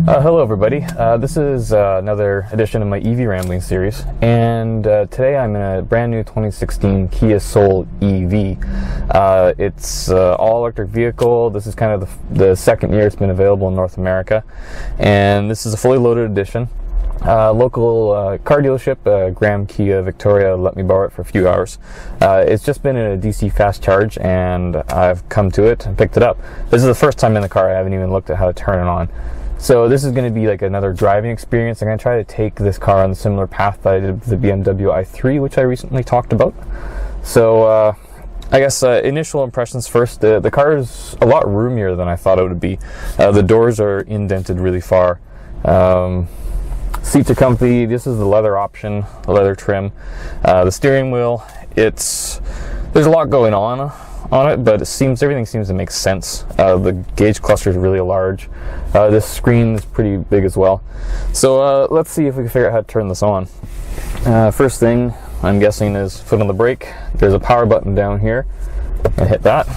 Hello everybody, this is another edition of my EV Rambling series, and today I'm in a brand new 2016 Kia Soul EV. It's an all-electric vehicle. This is kind of the second year it's been available in North America, and this is a fully loaded edition. Local car dealership, Graham Kia Victoria, let me borrow it for a few hours. It's just been in a DC fast charge, and I've come to it and picked it up. This is the first time in the car. I haven't even looked at how to turn it on. So this is going to be like another driving experience. I'm going to try to take this car on a similar path that I did with the BMW i3, which I recently talked about. So I guess initial impressions first. The car is a lot roomier than I thought it would be. The doors are indented really far. Seats are comfy. This is the leather option, the leather trim. The steering wheel, there's a lot going on it, but everything seems to make sense. The gauge cluster is really large. This screen is pretty big as well. So let's see if we can figure out how to turn this on. First thing I'm guessing is foot on the brake. There's a power button down here. I hit that,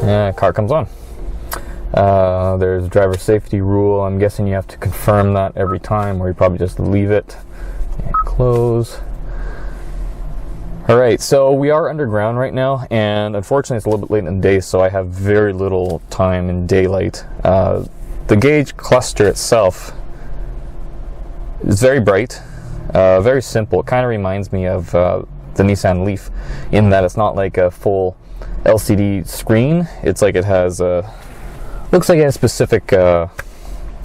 and car comes on. There's driver safety rule. I'm guessing you have to confirm that every time, or you probably just leave it and close. Alright, so we are underground right now, and unfortunately it's a little bit late in the day, so I have very little time in daylight. The gauge cluster itself is very bright, very simple. It kind of reminds me of the Nissan Leaf in that it's not like a full LCD screen. It's like it has looks like it has specific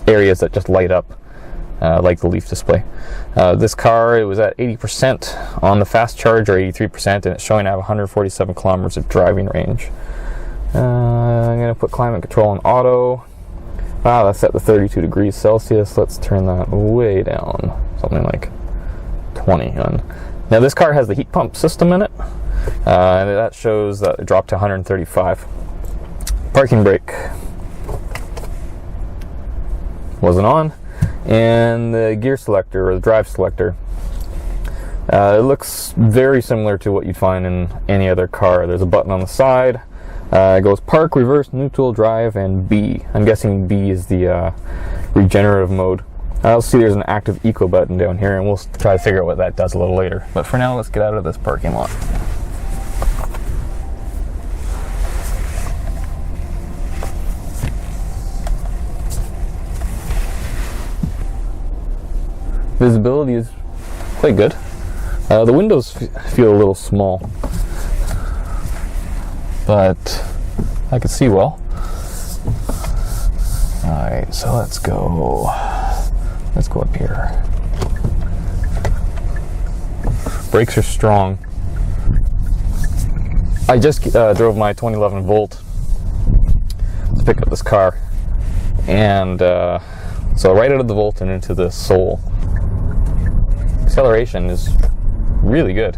areas that just light up, like the Leaf display. This car, it was at 80% on the fast charge, or 83%, and it's showing I have 147 kilometers of driving range. I'm going to put climate control on auto. Wow, that's set to 32 degrees Celsius. Let's turn that way down, something like 20 on. Now this car has the heat pump system in it, and that shows that it dropped to 135. Parking brake wasn't on. And the gear selector, or the drive selector, it looks very similar to what you'd find in any other car. There's a button on the side. It goes park, reverse, neutral, drive, and B. I'm guessing B is the regenerative mode. I also see there's an active eco button down here, and we'll try to figure out what that does a little later. But for now, let's get out of this parking lot. Visibility is quite good. The windows feel a little small, but I can see well. Alright, so let's go up here. Brakes are strong. I just drove my 2011 Volt to pick up this car, and so right out of the Volt and into the Soul. Acceleration is really good.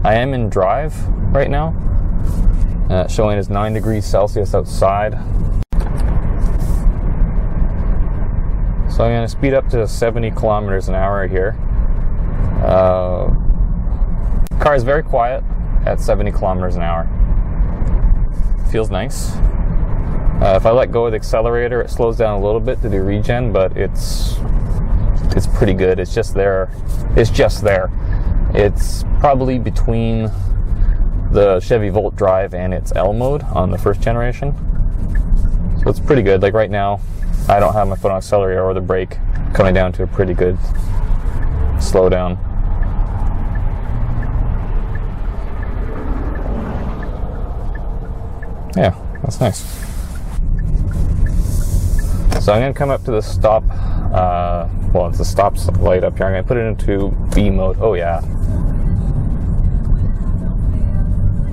I am in drive right now, showing is 9 degrees Celsius outside. So I'm going to speed up to 70 kilometers an hour here. Car is very quiet at 70 kilometers an hour. Feels nice. If I let go of the accelerator, it slows down a little bit to do regen, but it's pretty good. It's just there. It's probably between the Chevy Volt Drive and its L mode on the first generation. So it's pretty good. Like right now, I don't have my foot on accelerator or the brake, coming down to a pretty good slowdown. Yeah, that's nice. So I'm going to come up to the stop. Well, it's the stop light up here. I'm going to put it into B mode. Oh yeah.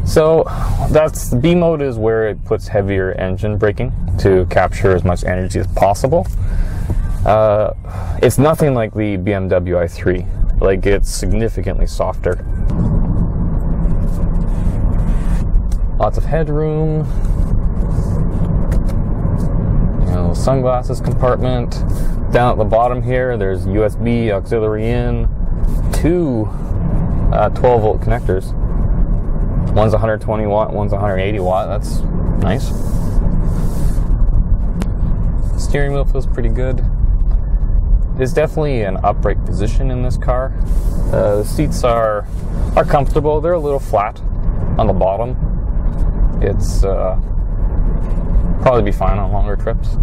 So that's B mode is where it puts heavier engine braking to capture as much energy as possible. It's nothing like the BMW i3. Like, it's significantly softer. Lots of headroom. Sunglasses compartment. Down at the bottom here, there's USB auxiliary in, two 12-volt connectors. One's 120 watt, one's 180 watt. That's nice. steering wheel feels pretty good. There's definitely an upright position in this car. The seats are comfortable. They're a little flat on the bottom. It's probably be fine on longer trips.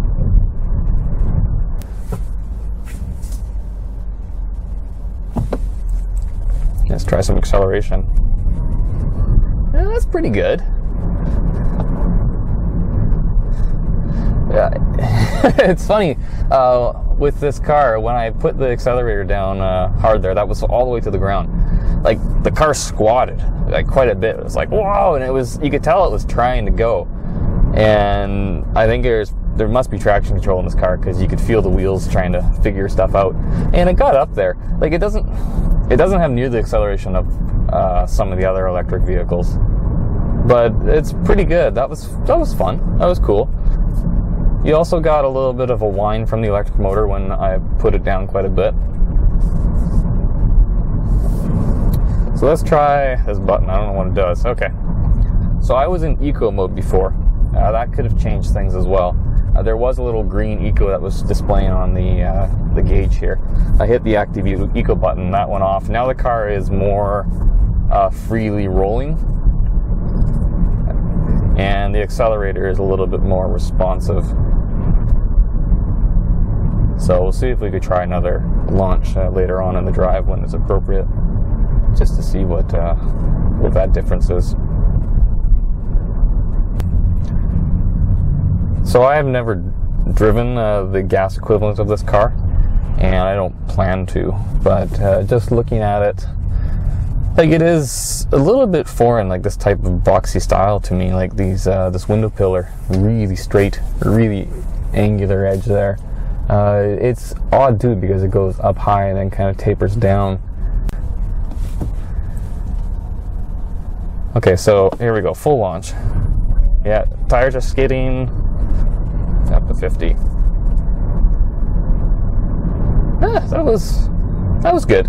Let's try some acceleration. Yeah, that's pretty good. Yeah, it's funny. With this car, when I put the accelerator down hard there, that was all the way to the ground. Like, the car squatted like quite a bit. It was like, whoa, and you could tell it was trying to go. And I think there must be traction control in this car, because you could feel the wheels trying to figure stuff out. And it got up there. Like, it doesn't have near the acceleration of some of the other electric vehicles, but it's pretty good. That was fun. That was cool. You also got a little bit of a whine from the electric motor when I put it down quite a bit. So let's try this button. I don't know what it does. Okay. So I was in eco mode before. That could have changed things as well. There was a little green eco that was displaying on the gauge here. I hit the active eco button. That went off. Now the car is more freely rolling. And the accelerator is a little bit more responsive. So we'll see if we could try another launch later on in the drive when it's appropriate, just to see what that difference is. So I have never driven the gas equivalent of this car, and I don't plan to, but just looking at it, like, it is a little bit foreign, like this type of boxy style to me, like this window pillar, really straight, really angular edge there. It's odd too, because it goes up high and then kind of tapers down. Okay, so here we go, full launch. Yeah, tires are skidding up to 50. That was good.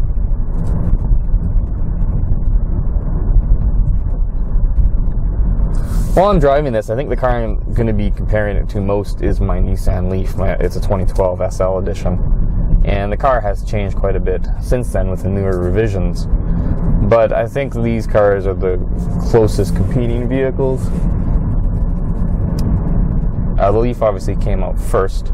While I'm driving this, I think the car I'm going to be comparing it to most is my Nissan Leaf. It's a 2012 SL edition. And the car has changed quite a bit since then with the newer revisions. But I think these cars are the closest competing vehicles. The Leaf obviously came out first.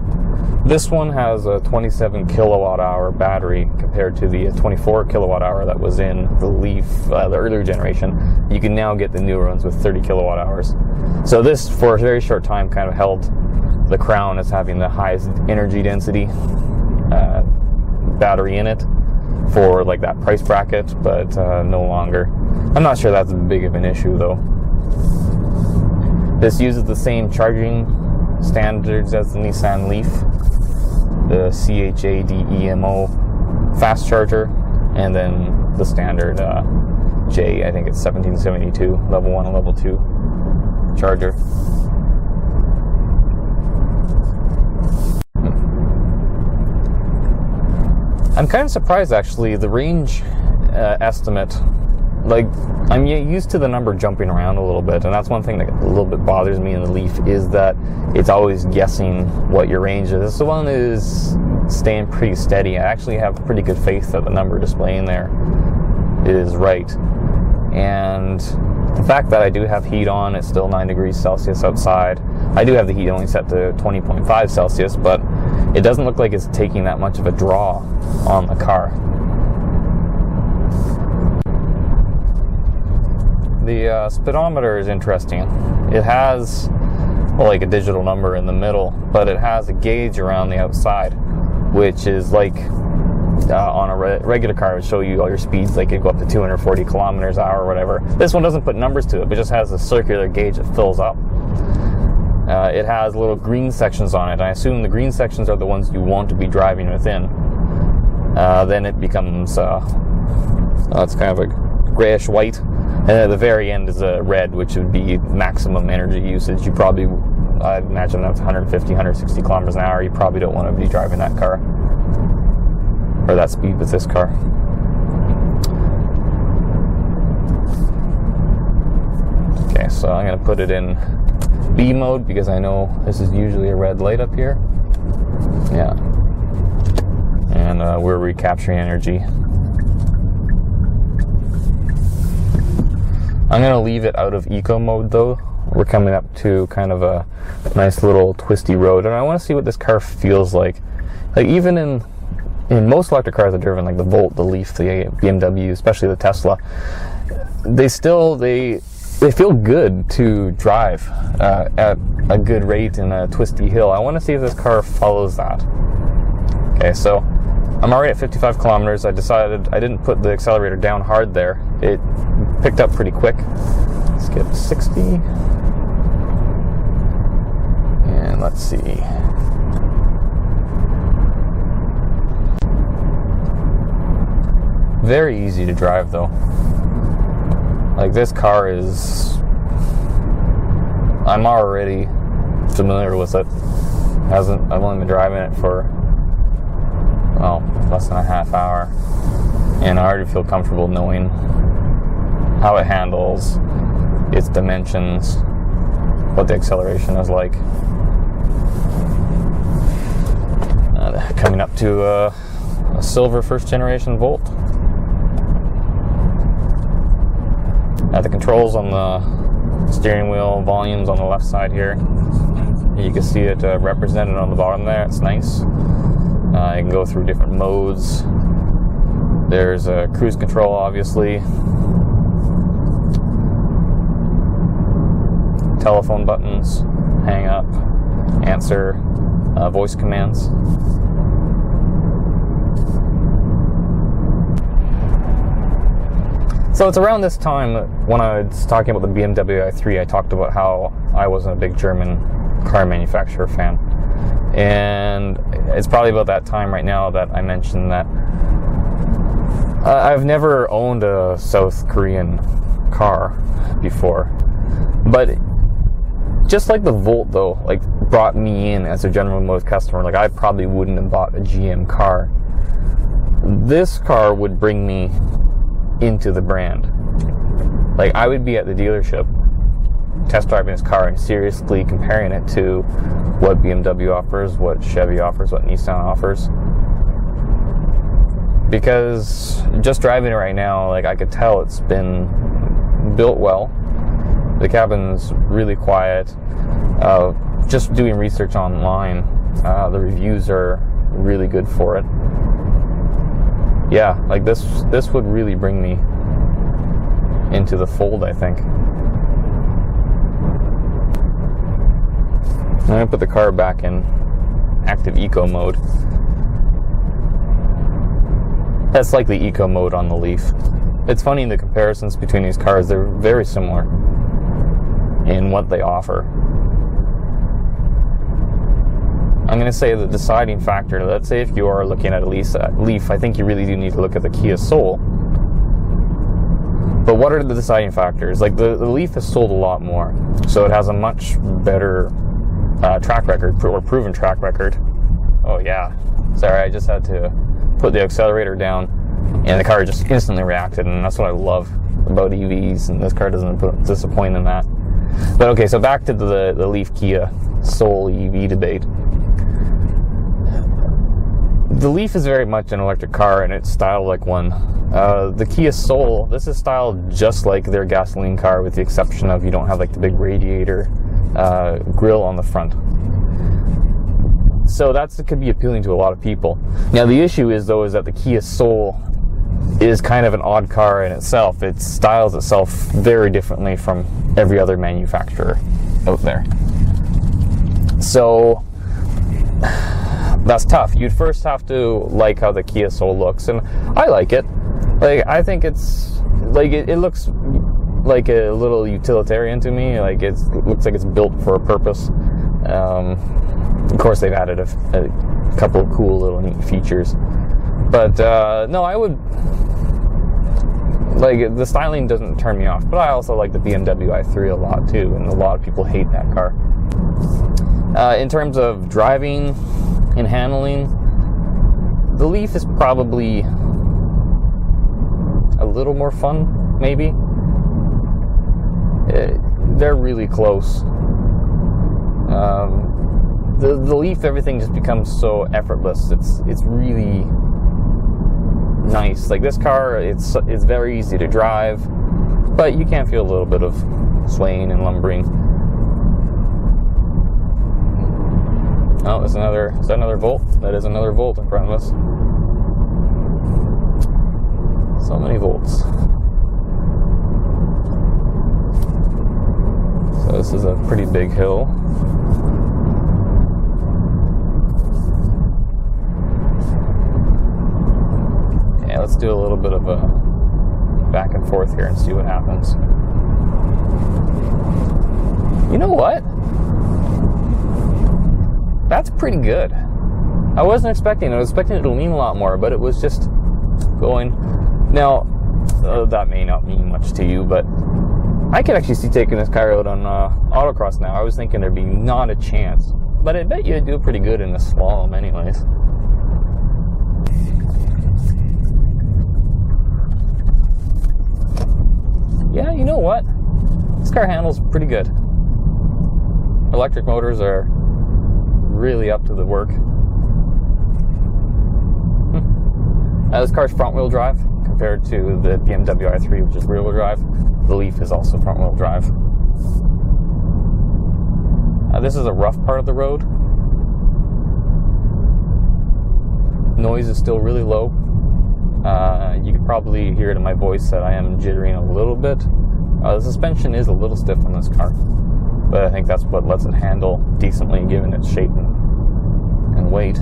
This one has a 27 kilowatt hour battery compared to the 24 kilowatt hour that was in the Leaf, the earlier generation. You can now get the newer ones with 30 kilowatt hours. So this, for a very short time, kind of held the crown as having the highest energy density battery in it for like that price bracket, but no longer. I'm not sure that's big of an issue though. This uses the same charging standards as the Nissan Leaf, the CHAdeMO fast charger, and then the standard I think it's 1772 level 1 and level 2 charger. I'm kind of surprised actually, the range estimate. Like, I'm used to the number jumping around a little bit, and that's one thing that a little bit bothers me in the Leaf, is that it's always guessing what your range is. This one is staying pretty steady. I actually have pretty good faith that the number displaying there is right. And the fact that I do have heat on, it's still 9 degrees Celsius outside. I do have the heat only set to 20.5 Celsius, but it doesn't look like it's taking that much of a draw on the car. The speedometer is interesting. It has like a digital number in the middle, but it has a gauge around the outside, which is like on a regular car, it would show you all your speeds, like it go up to 240 kilometers an hour or whatever. This one doesn't put numbers to it, but just has a circular gauge that fills up. It has little green sections on it. I assume the green sections are the ones you want to be driving within. Then it becomes it's kind of a grayish white. And at the very end is a red, which would be maximum energy usage. You probably, I imagine that's 150, 160 kilometers an hour. You probably don't want to be driving that car, or that speed with this car. Okay, so I'm going to put it in B mode, because I know this is usually a red light up here. Yeah. And we're recapturing energy. I'm going to leave it out of eco mode though. We're coming up to kind of a nice little twisty road, and I want to see what this car feels like. Like even in most electric cars I've driven, like the Volt, the Leaf, the BMW, especially the Tesla, they feel good to drive at a good rate in a twisty hill. I want to see if this car follows that. Okay, so I'm already at 55 kilometers. I decided I didn't put the accelerator down hard there. It picked up pretty quick. Let's get 60. And let's see. Very easy to drive though. Like this car is, I'm already familiar with it. I've only been driving it for, well, less than a half hour. And I already feel comfortable knowing how it handles, its dimensions, what the acceleration is like. Coming up to a silver first generation Volt. The controls on the steering wheel, volumes on the left side here. You can see it represented on the bottom there. It's nice. You can go through different modes. There's a cruise control, obviously. Telephone buttons, hang up, answer, voice commands. So it's around this time when I was talking about the BMW i3, I talked about how I wasn't a big German car manufacturer fan. And it's probably about that time right now that I mentioned that I've never owned a South Korean car before. But just like the Volt though, like brought me in as a General Motors customer, like I probably wouldn't have bought a GM car. This car would bring me into the brand. Like I would be at the dealership test driving this car and seriously comparing it to what BMW offers, what Chevy offers, what Nissan offers. Because just driving it right now, like I could tell it's been built well. The cabin's really quiet. Just doing research online, the reviews are really good for it. Yeah, like this would really bring me into the fold, I think. I'm going to put the car back in active eco mode. That's like the eco mode on the Leaf. It's funny, the comparisons between these cars, they're very similar in what they offer. I'm going to say the deciding factor, let's say if you are looking at a Leaf, I think you really do need to look at the Kia Soul. But what are the deciding factors? Like the Leaf has sold a lot more, so it has a much better track record, or proven track record. Oh yeah, sorry, I just had to put the accelerator down and the car just instantly reacted, and that's what I love about EVs, and this car doesn't disappoint in that. But okay, so back to the Leaf Kia Soul EV debate. The Leaf is very much an electric car, and it's styled like one. The Kia Soul, this is styled just like their gasoline car, with the exception of you don't have like the big radiator grill on the front. So that could be appealing to a lot of people. Now the issue is though is that the Kia Soul is kind of an odd car in itself. It styles itself very differently from every other manufacturer out there. So that's tough. You'd first have to like how the Kia Soul looks, and I like it. Like I think it's like it looks like a little utilitarian to me. Like it looks like it's built for a purpose. Of course, they've added a couple of cool little neat features. But no, I would like the styling doesn't turn me off. But I also like the BMW i3 a lot too, and a lot of people hate that car. In terms of driving and handling, the Leaf is probably a little more fun, maybe. They're really close. the Leaf, everything just becomes so effortless. It's really nice. Like this car, it's very easy to drive, but you can feel a little bit of swaying and lumbering. Oh, is that another Volt? That is another Volt in front of us. So many Volts. So this is a pretty big hill. Yeah, let's do a little bit of a back and forth here and see what happens. You know what? That's pretty good. I wasn't expecting it. I was expecting it to lean a lot more, but it was just going. Now, that may not mean much to you, but I could actually see taking this car out on autocross now. I was thinking there'd be not a chance, but I bet you'd do pretty good in the slalom anyways. Yeah, you know what? This car handles pretty good. Electric motors are really up to the work. This car's front-wheel drive compared to the BMW i3, which is rear-wheel drive. The Leaf is also front-wheel drive. This is a rough part of the road. Noise is still really low. You can probably hear it in my voice that I am jittering a little bit. The suspension is a little stiff on this car, but I think that's what lets it handle decently given its shape and weight.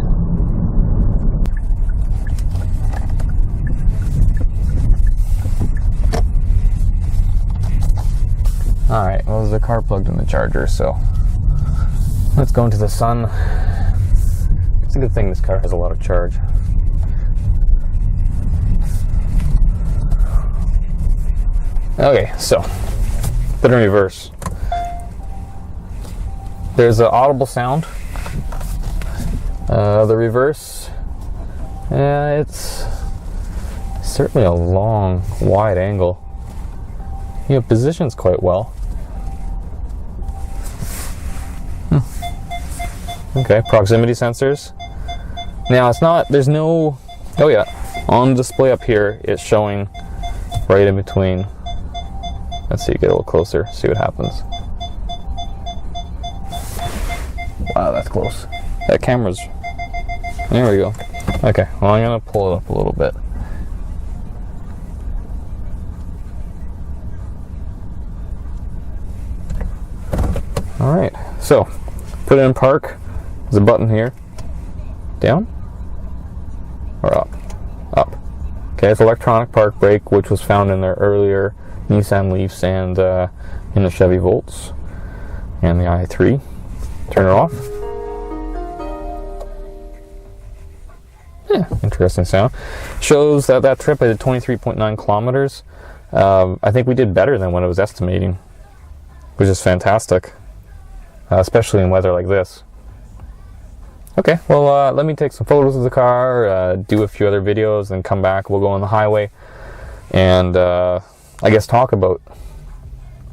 Alright, well, there's a car plugged in the charger, so let's go into the sun. It's a good thing this car has a lot of charge. Okay, so, put in reverse. There's an audible sound. The reverse, it's certainly a long, wide angle. You know, positions quite well. Okay, proximity sensors. Now it's not, there's no, oh yeah, on the display up here, it's showing right in between. Let's see, get a little closer, see what happens. Wow, that's close. That camera's, there we go. Okay, well, I'm gonna pull it up a little bit. Alright, so put it in park. There's a button here. Down or up? Up. Okay, it's electronic park brake, which was found in their earlier Nissan Leafs and in the Chevy Volts and the i3. Turn it off. Yeah, interesting sound. Shows that that trip I did 23.9 kilometers. I think we did better than what I was estimating, which is fantastic, especially in weather like this. Okay, well, let me take some photos of the car, do a few other videos, and come back. We'll go on the highway and I guess talk about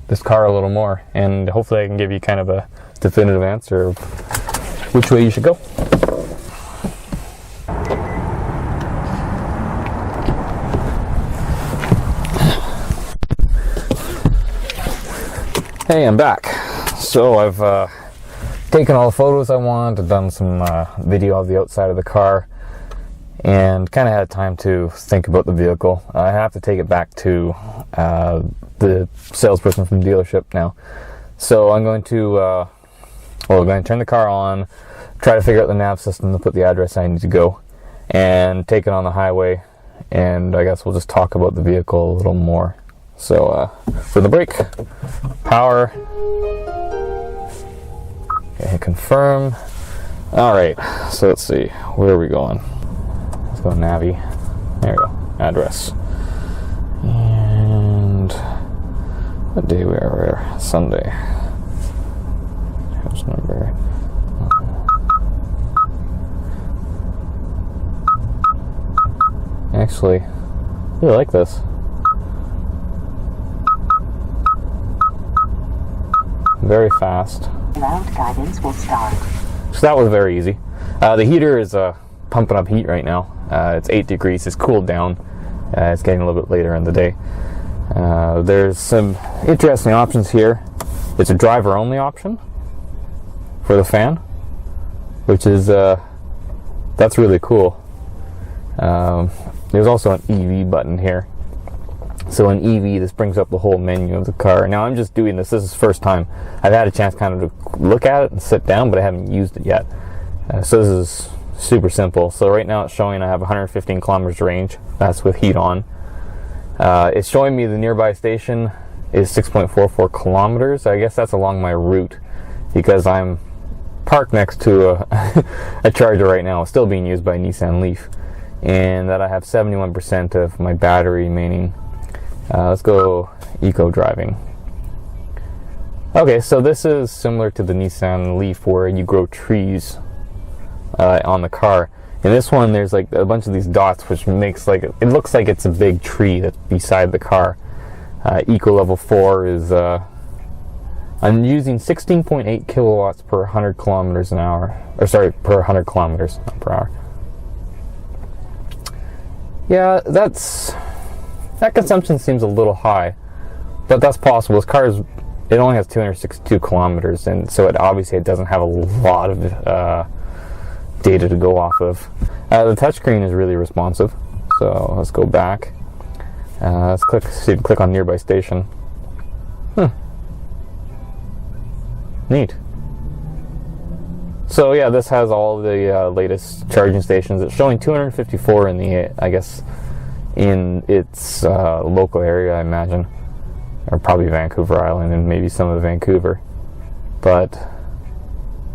this car a little more, and hopefully I can give you kind of a definitive answer of which way you should go. Hey, I'm back. So I've taken all the photos I want, I've done some video of the outside of the car, and kind of had time to think about the vehicle. I have to take it back to the salesperson from the dealership now. So I'm going to turn the car on, try to figure out the nav system to put the address I need to go, and take it on the highway, and I guess we'll just talk about the vehicle a little more. So for the brake, power, okay, confirm. Alright, so let's see, where are we going? Let's go Navi. There we go, address. And what day we are? We're Sunday. House number. Actually, I really like this. Very fast. Route guidance will start. So that was very easy. The heater is pumping up heat right now. It's 8 degrees. It's cooled down. It's getting a little bit later in the day. There's some interesting options here. It's a driver only option for the fan, which is that's really cool. There's also an EV button here. So in EV, this brings up the whole menu of the car. Now I'm just doing this. This is the first time I've had a chance kind of to look at it and sit down, but I haven't used it yet. So this is super simple. So right now it's showing I have 115 kilometers range. That's with heat on. It's showing me the nearby station is 6.44 kilometers. I guess that's along my route because I'm parked next to a charger right now. It's still being used by Nissan Leaf. And that I have 71% of my battery remaining. Let's go eco driving. Okay, so this is similar to the Nissan Leaf where you grow trees on the car. In this one, there's like a bunch of these dots, which makes like it looks like it's a big tree that's beside the car. Eco level 4 is I'm using 16.8 kilowatts per 100 kilometers an hour, or sorry, per 100 kilometers, not per hour. Yeah, that consumption seems a little high, but that's possible. This car it only has 262 kilometers, and so it doesn't have a lot of data to go off of. The touchscreen is really responsive, so let's go back. Let's click on nearby station. Neat. So yeah, this has all the latest charging stations. It's showing 254 in the, I guess, in its local area, I imagine, or probably Vancouver Island and maybe some of Vancouver. But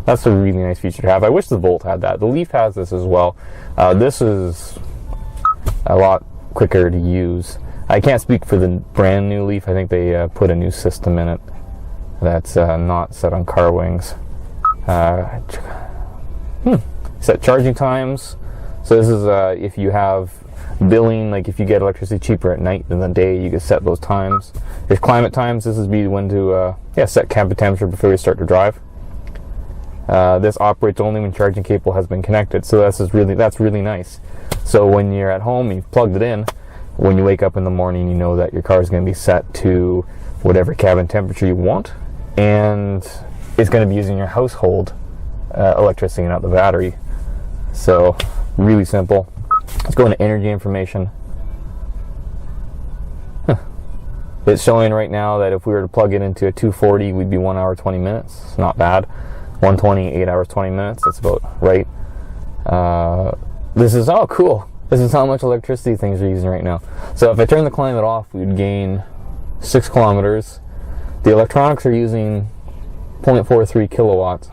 that's a really nice feature to have. I wish the Volt had that. The Leaf has this as well. This is a lot quicker to use. I can't speak for the brand new Leaf. I think they put a new system in it that's not set on car wings. Set charging times. So this is if you have billing, like if you get electricity cheaper at night than the day, you can set those times. If climate times, this is be when to set cabin temperature before you start to drive. This operates only when charging cable has been connected, so that's really nice. So when you're at home, you've plugged it in. When you wake up in the morning, you know that your car is going to be set to whatever cabin temperature you want, and it's going to be using your household electricity, not the battery. So really simple. Let's go into energy information. It's showing right now that if we were to plug it into a 240, we'd be 1 hour 20 minutes. Not bad. 120, 8 hours 20 minutes. That's about right. This is cool. This is how much electricity things are using right now. So if I turn the climate off, we'd gain 6 kilometers. The electronics are using 0.43 kilowatts.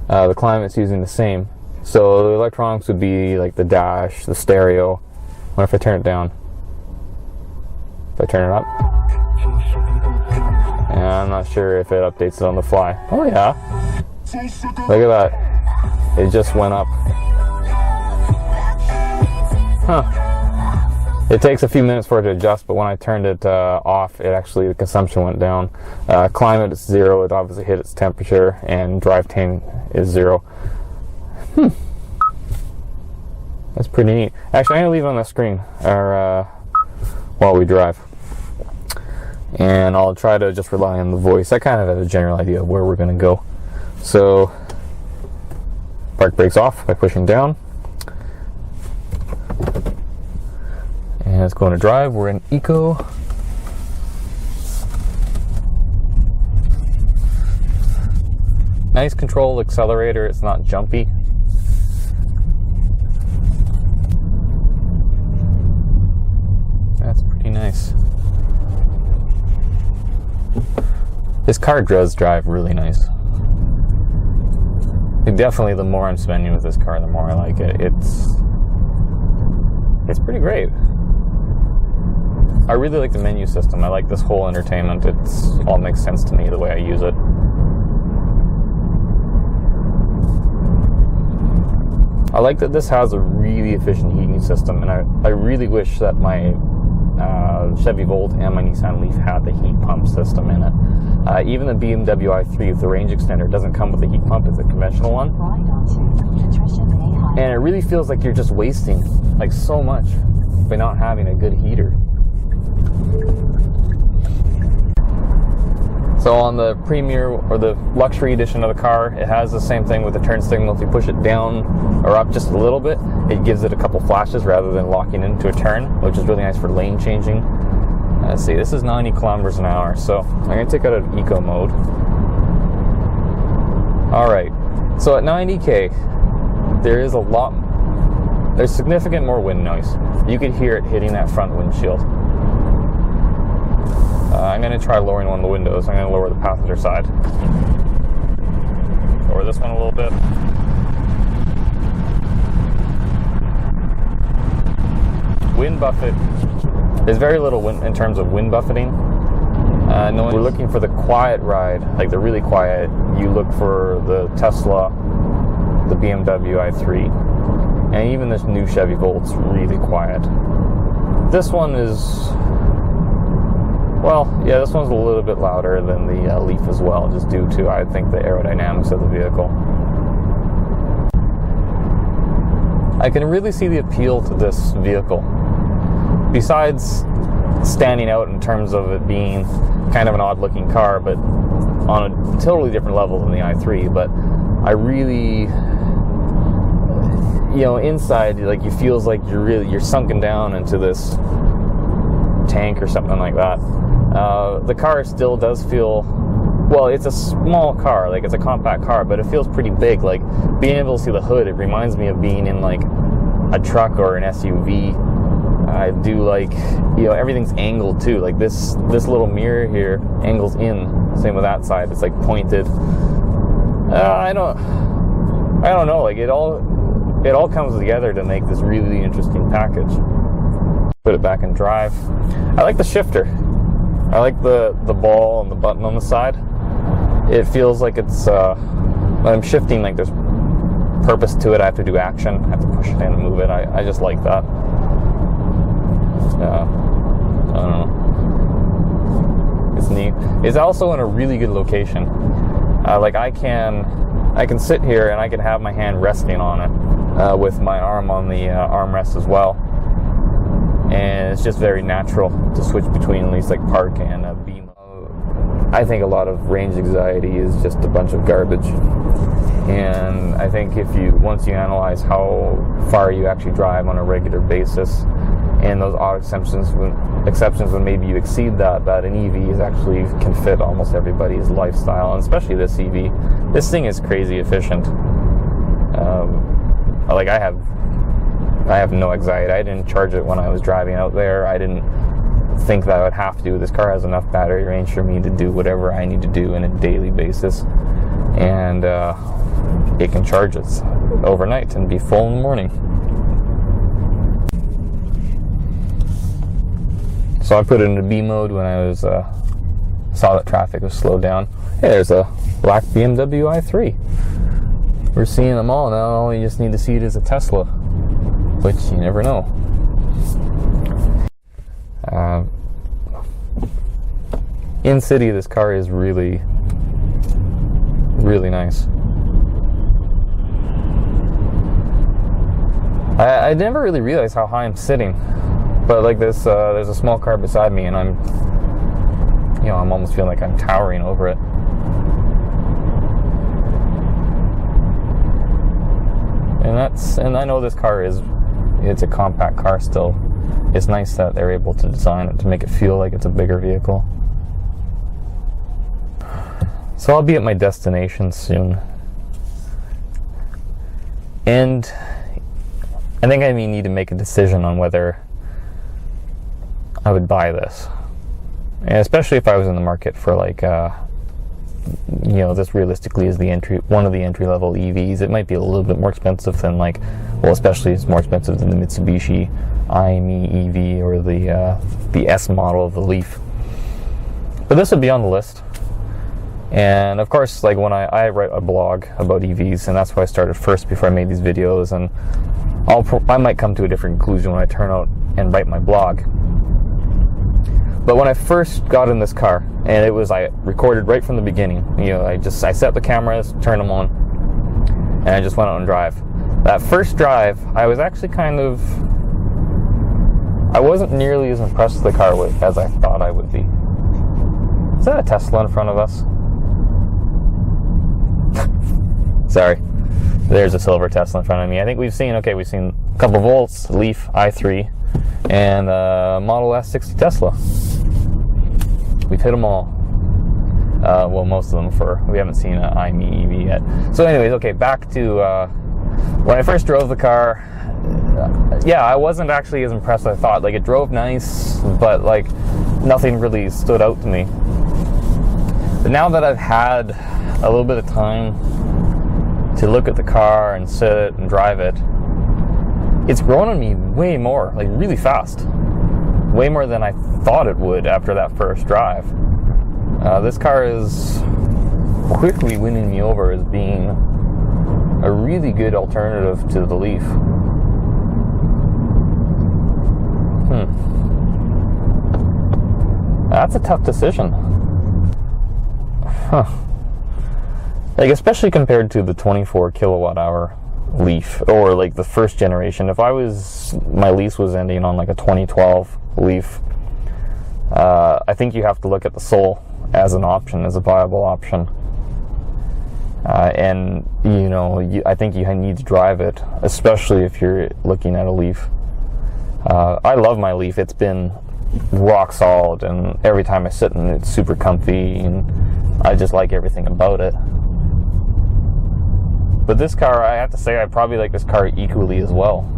The climate's using the same. So the electronics would be like the dash, the stereo. What if I turn it down? If I turn it up? Yeah, I'm not sure if it updates it on the fly. Oh yeah. Look at that. It just went up. It takes a few minutes for it to adjust, but when I turned it off, the consumption went down. Climate is 0, it obviously hit its temperature, and drivetrain is 0. That's pretty neat. Actually, I'm going to leave it on the screen while we drive. And I'll try to just rely on the voice. I kind of have a general idea of where we're going to go. So, park brakes off by pushing down. And it's going to drive. We're in Eco. Nice controlled accelerator. It's not jumpy. That's pretty nice. This car does drive really nice. Definitely, the more I'm spending with this car, the more I like it. It's pretty great. I really like the menu system. I like this whole entertainment. It's all makes sense to me the way I use it. I like that this has a really efficient heating system, and I really wish that my Chevy Volt and my Nissan Leaf had the heat pump system in it. Even the BMW i3 with the range extender doesn't come with a heat pump, it's a conventional one. And it really feels like you're just wasting like so much by not having a good heater. So on the Premier or the luxury edition of the car, it has the same thing with the turn signal. If you push it down or up just a little bit, it gives it a couple flashes rather than locking into a turn, which is really nice for lane changing. Let's see, this is 90 kilometers an hour, so I'm going to take it out of eco mode. Alright, so at 90k, there's significant more wind noise. You could hear it hitting that front windshield. I'm going to try lowering one of the windows. I'm going to lower the passenger side. Lower this one a little bit. Wind buffet. There's very little wind in terms of wind buffeting. No, we're looking for the quiet ride, like the really quiet. You look for the Tesla, the BMW i3, and even this new Chevy Volt's really quiet. This one is, well, yeah, this one's a little bit louder than the Leaf as well, just due to, I think, the aerodynamics of the vehicle. I can really see the appeal to this vehicle. Besides standing out in terms of it being kind of an odd-looking car, but on a totally different level than the i3, but I really, you know, inside, like, it feels like you're sunken down into this tank or something like that. The car still does feel, well, it's a small car, like it's a compact car, but it feels pretty big. Like being able to see the hood, it reminds me of being in like a truck or an SUV. I do like, you know, everything's angled too. Like this little mirror here angles in. Same with that side. It's like pointed. I don't know. Like it all comes together to make this really interesting package. Put it back in drive. I like the shifter. I like the ball and the button on the side. It feels like it's when I'm shifting, like there's purpose to it. I have to do action. I have to push it in and move it. I just like that. I don't know. It's neat. It's also in a really good location. Like I can sit here and I can have my hand resting on it with my arm on the armrest as well. And it's just very natural to switch between at least like park and beam. I think a lot of range anxiety is just a bunch of garbage. And I think once you analyze how far you actually drive on a regular basis, and those odd exceptions when maybe you exceed that an EV can fit almost everybody's lifestyle, and especially this EV. This thing is crazy efficient. Like I have no anxiety. I didn't charge it when I was driving out there. I didn't think that I would have to. This car has enough battery range for me to do whatever I need to do on a daily basis, and it can charge it overnight and be full in the morning. So I put it into B mode when I was saw that traffic was slowed down. Hey, there's a black BMW i3. We're seeing them all now. You just need to see it as a Tesla, which you never know. In city, this car is really, really nice. I never really realized how high I'm sitting. But like this, there's a small car beside me, and I'm almost feeling like I'm towering over it. And I know this car it's a compact car still. It's nice that they're able to design it to make it feel like it's a bigger vehicle. So I'll be at my destination soon. And I think I need to make a decision on whether I would buy this, and especially if I was in the market for like, this realistically is one of the entry-level EVs. It might be a little bit more expensive than especially it's more expensive than the Mitsubishi IME EV or the S model of the Leaf. But this would be on the list. And of course, like when I write a blog about EVs, and that's why I started first before I made these videos, and I might come to a different conclusion when I turn out and write my blog. But when I first got in this car, and I recorded right from the beginning. I set the cameras, turned them on, and I just went out and drive. That first drive, I was actually I wasn't nearly as impressed with the car as I thought I would be. Is that a Tesla in front of us? Sorry. There's a silver Tesla in front of me. I think we've seen a couple Volts, Leaf, i3, and Model S60 Tesla. We've hit them all. Well, most of them we haven't seen an iMe EV yet. So anyways, okay, back to when I first drove the car. I wasn't actually as impressed as I thought. Like, it drove nice, but like nothing really stood out to me. But now that I've had a little bit of time to look at the car and sit and drive it, it's grown on me way more, like really fast. Way more than I thought it would after that first drive. This car is quickly winning me over as being a really good alternative to the Leaf. That's a tough decision. Like, especially compared to the 24 kilowatt hour Leaf, or like the first generation. If my lease was ending on like a 2012 Leaf, I think you have to look at the Soul as an option, as a viable option. And I think you need to drive it, especially if you're looking at a Leaf. I love my Leaf. It's been rock solid, and every time I sit in it, it's super comfy, and I just like everything about it. But this car, I have to say, I probably like this car equally as well.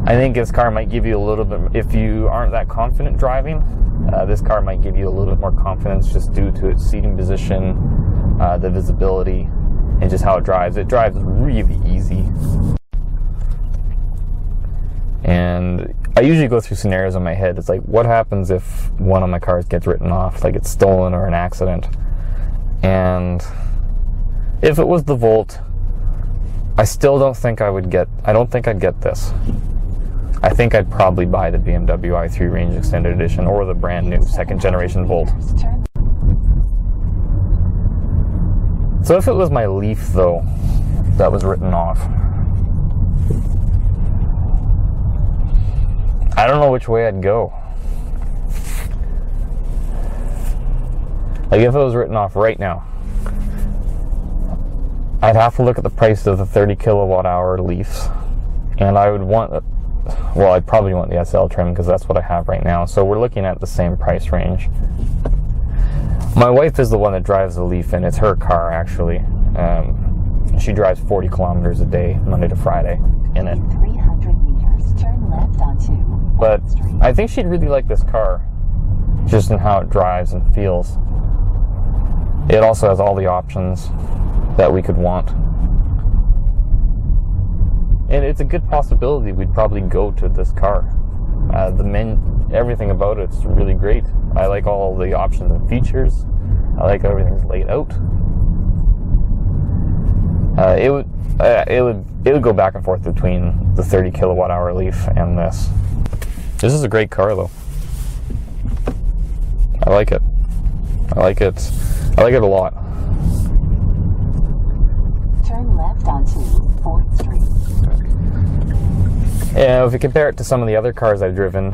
I think this car might give you a little bit, if you aren't that confident driving, this car might give you a little bit more confidence just due to its seating position, the visibility, and just how it drives. It drives really easy. And I usually go through scenarios in my head. It's like, what happens if one of my cars gets written off, like it's stolen or an accident? And if it was the Volt, I don't think I'd get this. I think I'd probably buy the BMW i3 Range Extended Edition or the brand new second generation Volt. So if it was my Leaf, though, that was written off, I don't know which way I'd go. Like, if it was written off right now, I'd have to look at the price of the 30 kilowatt hour Leafs, and I would I'd probably want the SL trim because that's what I have right now. So we're looking at the same price range. My wife is the one that drives the Leaf, and it's her car, actually. She drives 40 kilometers a day, Monday to Friday, in it. 300 meters, turn left onto. But I think she'd really like this car, just in how it drives and feels. It also has all the options that we could want. And it's a good possibility we'd probably go to this car. Everything about it's really great. I like all the options and features. I like how everything's laid out. It would go back and forth between the 30 kilowatt hour Leaf and this. This is a great car, though. I like it. I like it a lot. Turn left onto 4th Street. Yeah, if you compare it to some of the other cars I've driven,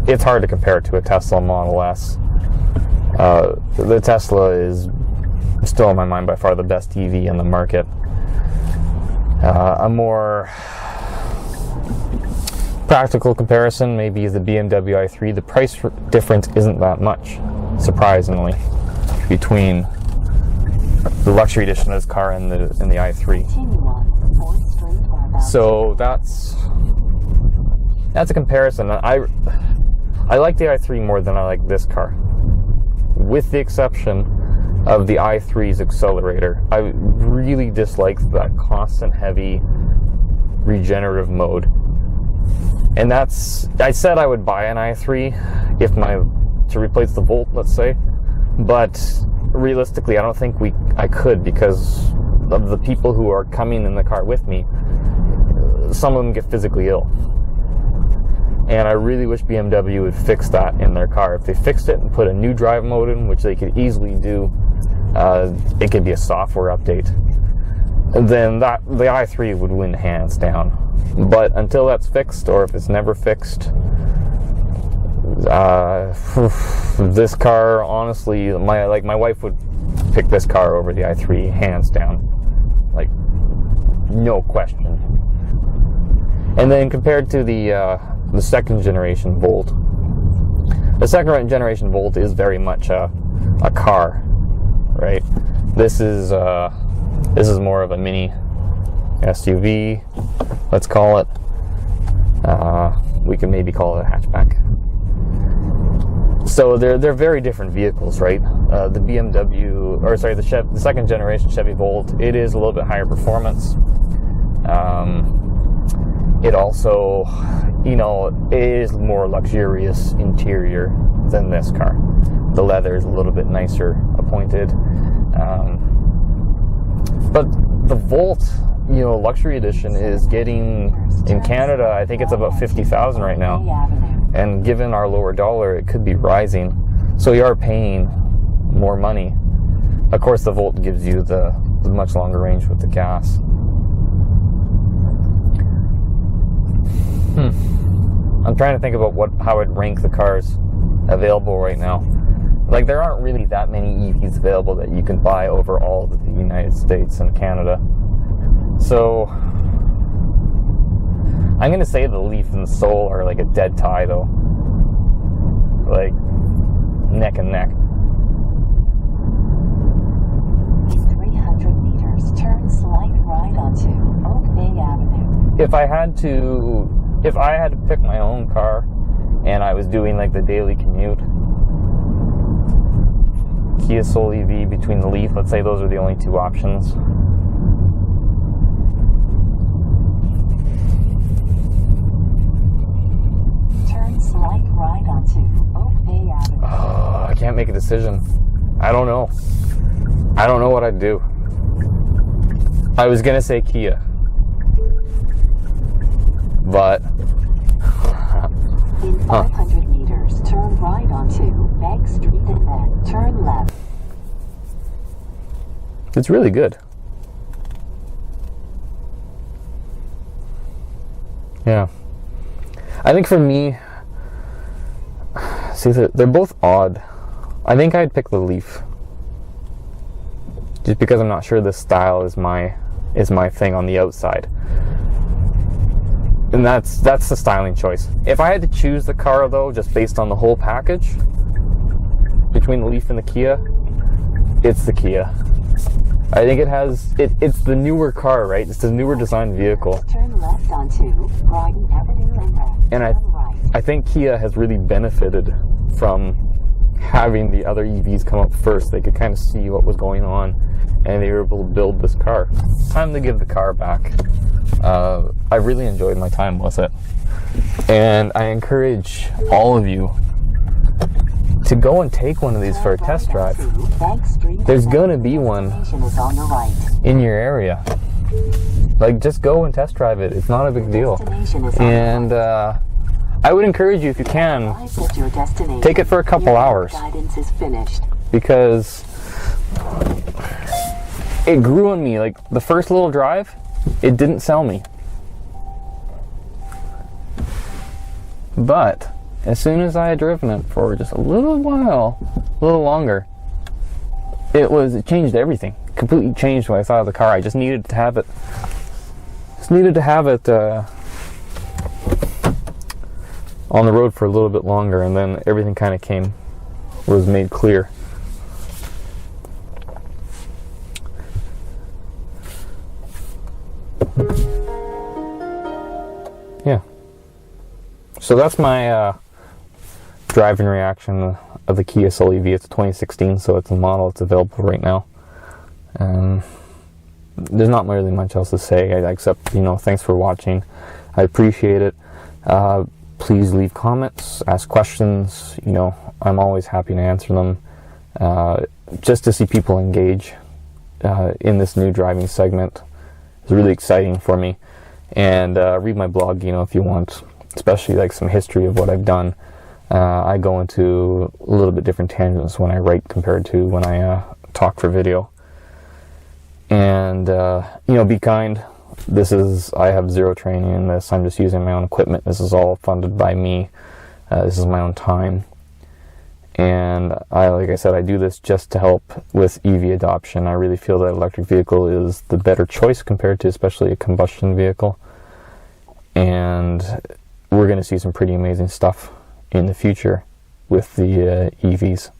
it's hard to compare it to a Tesla Model S. The Tesla is still in my mind by far the best EV in the market. A more practical comparison maybe is the BMW i3. The price difference isn't that much, surprisingly, between the luxury edition of this car and the i3. So that's a comparison. I like the i3 more than I like this car, with the exception of the i3's accelerator. I really dislike that constant heavy regenerative mode. And I said I would buy an i3 to replace the Volt, let's say, but realistically I don't think I could, because of the people who are coming in the car with me. Some of them get physically ill, and I really wish BMW would fix that in their car. If they fixed it and put a new drive mode in, which they could easily do, it could be a software update, then the i3 would win hands down. But until that's fixed, or if it's never fixed, this car, honestly, my wife would pick this car over the i3 hands down, like no question. And then compared to the second generation Volt, the second generation Volt is very much a car, right? This is more of a mini SUV, let's call it. We can maybe call it a hatchback. So they're very different vehicles, right? The BMW, or sorry, the second generation Chevy Volt, it is a little bit higher performance. It also, is more luxurious interior than this car. The leather is a little bit nicer appointed. But the Volt, luxury edition is getting, in Canada, I think it's about $50,000 right now. And given our lower dollar, it could be rising. So you are paying more money. Of course, the Volt gives you the much longer range with the gas. I'm trying to think about how I'd rank the cars available right now. Like, there aren't really that many EVs available that you can buy over all of the United States and Canada. So I'm going to say the Leaf and the Soul are like a dead tie, though. Like, neck and neck. In 300 meters, turn slight right onto Oak Bay Avenue. If I had to pick my own car and I was doing like the daily commute, Kia Soul EV between the Leaf, let's say those are the only two options. Turn slight right onto Oak Bay Avenue. Oh, I can't make a decision. I don't know what I'd do. I was gonna say Kia, but in 500 meters, turn right onto Bank Street and then turn left. it's really good. Yeah. I think for me, see, they're both odd. I think I'd pick the Leaf, just because I'm not sure this style is my thing on the outside, and that's the styling choice. If I had to choose the car, though, just based on the whole package between the Leaf and the Kia, it's the Kia. I think it's the newer car, right? It's the newer designed vehicle. Turn left onto Brighton Avenue and then And turn right. I think Kia has really benefited from having the other EVs come up first. They could kind of see what was going on, and they were able to build this car. Time to give the car back. I really enjoyed my time with it, and I encourage all of you to go and take one of these for a test drive. There's gonna be one in your area. Like, just go and test drive it. It's not a big deal. And I would encourage you, if you can, take it for a couple hours, because it grew on me. Like, the first little drive, it didn't sell me. But as soon as I had driven it for just a little while, a little longer, it changed everything. Completely changed what I thought of the car. I just needed to have it. On the road for a little bit longer, and then everything kind of was made clear. Yeah. So that's my driving reaction of the Kia Soul EV. It's a 2016, so it's a model. It's available right now. There's not really much else to say, except, thanks for watching. I appreciate it. Please leave comments, ask questions. I'm always happy to answer them. Just to see people engage in this new driving segment is really exciting for me. And read my blog, if you want especially like some history of what I've done, I go into a little bit different tangents when I write compared to when I talk for video. And you know, be kind. I have zero training in this. I'm just using my own equipment. This is all funded by me. This is my own time. And like I said, I do this just to help with EV adoption. I really feel that electric vehicle is the better choice compared to especially a combustion vehicle. And we're going to see some pretty amazing stuff in the future with the EVs.